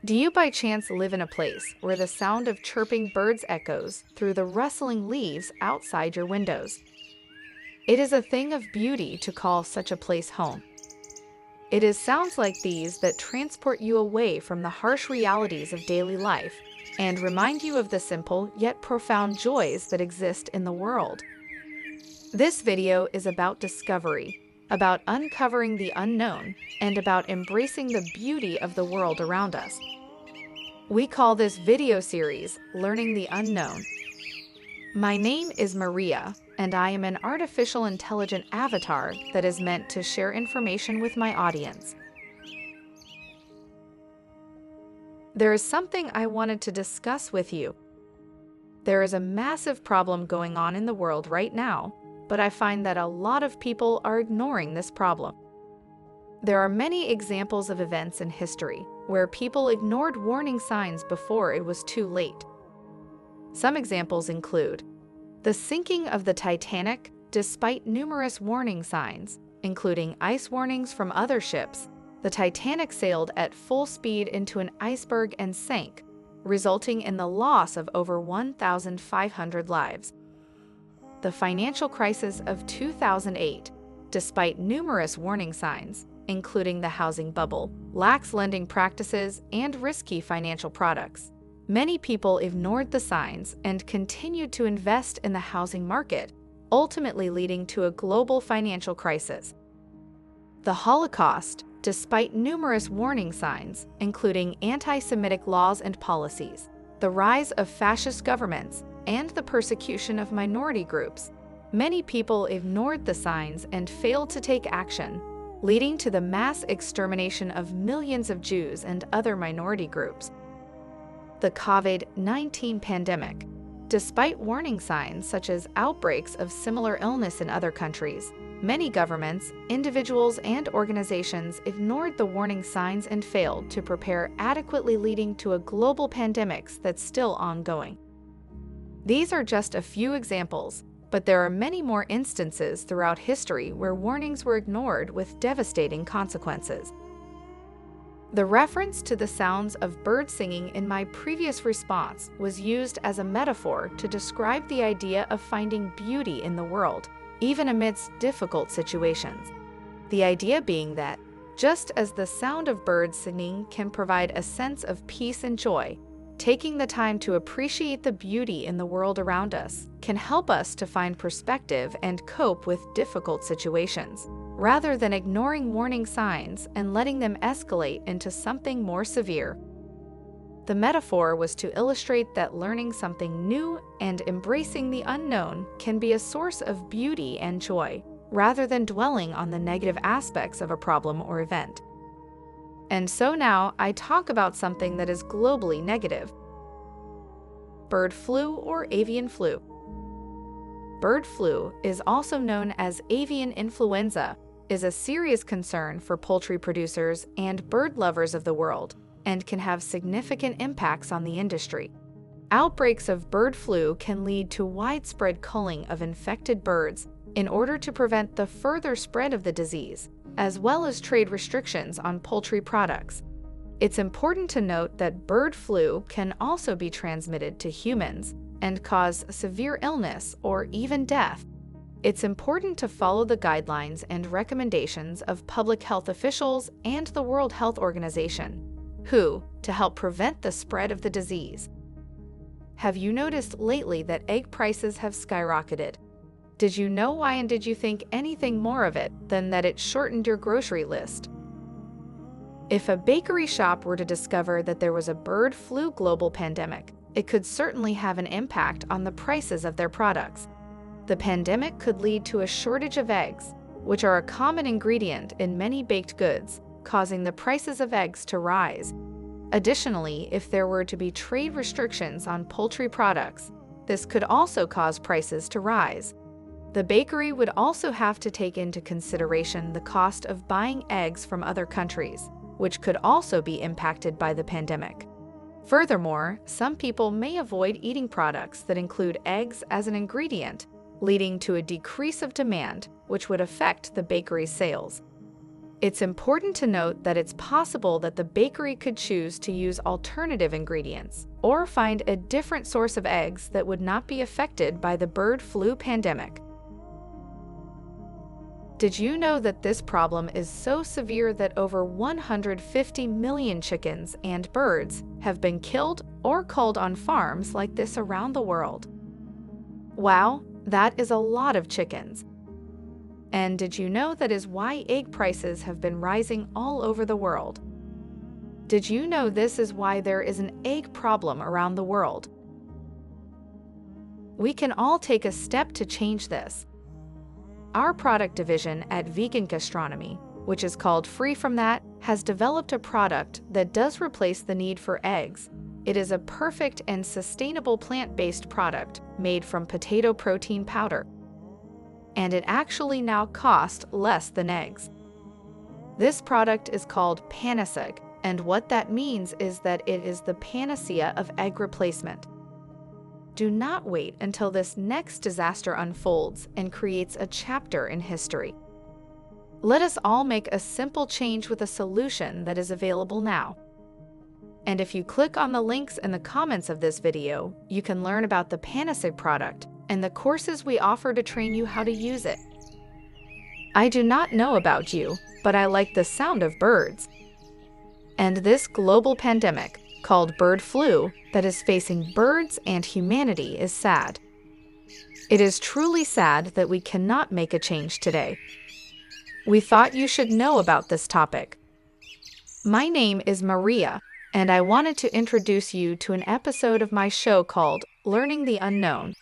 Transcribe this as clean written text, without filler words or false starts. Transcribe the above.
Do you by chance live in a place where the sound of chirping birds echoes through the rustling leaves outside your windows? It is a thing of beauty to call such a place home. It is sounds like these that transport you away from the harsh realities of daily life and remind you of the simple yet profound joys that exist in the world. This video is about discovery, about uncovering the unknown, and about embracing the beauty of the world around us. We call this video series Learning the Unknown. My name is Maria, and I am an artificial intelligent avatar that is meant to share information with my audience. There is something I wanted to discuss with you. There is a massive problem going on in the world right now, but I find that a lot of people are ignoring this problem. There are many examples of events in history where people ignored warning signs before it was too late. Some examples include the sinking of the Titanic despite numerous warning signs, including ice warnings from other ships. The Titanic sailed at full speed into an iceberg and sank, resulting in the loss of over 1,500 lives. The financial crisis of 2008, despite numerous warning signs, including the housing bubble, lax lending practices, and risky financial products. Many people ignored the signs and continued to invest in the housing market, ultimately leading to a global financial crisis. The Holocaust, despite numerous warning signs, including anti-Semitic laws and policies, the rise of fascist governments, and the persecution of minority groups. Many people ignored the signs and failed to take action, leading to the mass extermination of millions of Jews and other minority groups. The COVID-19 pandemic. Despite warning signs such as outbreaks of similar illness in other countries, many governments, individuals, and organizations ignored the warning signs and failed to prepare adequately, leading to a global pandemic that's still ongoing. These are just a few examples, but there are many more instances throughout history where warnings were ignored with devastating consequences. The reference to the sounds of birds singing in my previous response was used as a metaphor to describe the idea of finding beauty in the world, even amidst difficult situations. The idea being that, just as the sound of birds singing can provide a sense of peace and joy, taking the time to appreciate the beauty in the world around us can help us to find perspective and cope with difficult situations, rather than ignoring warning signs and letting them escalate into something more severe. The metaphor was to illustrate that learning something new and embracing the unknown can be a source of beauty and joy, rather than dwelling on the negative aspects of a problem or event. And so now I talk about something that is globally negative. Bird flu or avian flu. Bird flu is also known as avian influenza, is a serious concern for poultry producers and bird lovers of the world, and can have significant impacts on the industry. Outbreaks of bird flu can lead to widespread culling of infected birds in order to prevent the further spread of the disease, as well as trade restrictions on poultry products. It's important to note that bird flu can also be transmitted to humans and cause severe illness or even death. It's important to follow the guidelines and recommendations of public health officials and the World Health Organization, WHO, to help prevent the spread of the disease. Have you noticed lately that egg prices have skyrocketed? Did you know why, and did you think anything more of it than that it shortened your grocery list? If a bakery shop were to discover that there was a bird flu global pandemic, it could certainly have an impact on the prices of their products. The pandemic could lead to a shortage of eggs, which are a common ingredient in many baked goods, causing the prices of eggs to rise. Additionally, if there were to be trade restrictions on poultry products, this could also cause prices to rise. The bakery would also have to take into consideration the cost of buying eggs from other countries, which could also be impacted by the pandemic. Furthermore, some people may avoid eating products that include eggs as an ingredient, leading to a decrease of demand, which would affect the bakery's sales. It's important to note that it's possible that the bakery could choose to use alternative ingredients or find a different source of eggs that would not be affected by the bird flu pandemic. Did you know that this problem is so severe that over 150 million chickens and birds have been killed or culled on farms like this around the world? Wow, that is a lot of chickens. And did you know that is why egg prices have been rising all over the world? Did you know this is why there is an egg problem around the world? We can all take a step to change this. Our product division at Vegan Gastronomy, which is called Free From That, has developed a product that does replace the need for eggs. It is a perfect and sustainable plant-based product made from potato protein powder. And it actually now costs less than eggs. This product is called Panacea, and what that means is that it is the panacea of egg replacement. Do not wait until this next disaster unfolds and creates a chapter in history. Let us all make a simple change with a solution that is available now. And if you click on the links in the comments of this video, you can learn about the Panacea product and the courses we offer to train you how to use it. I do not know about you, but I like the sound of birds. And this global pandemic, called bird flu, that is facing birds and humanity is sad. It is truly sad that we cannot make a change today. We thought you should know about this topic. My name is Maria, and I wanted to introduce you to an episode of my show called Learning the Unknown.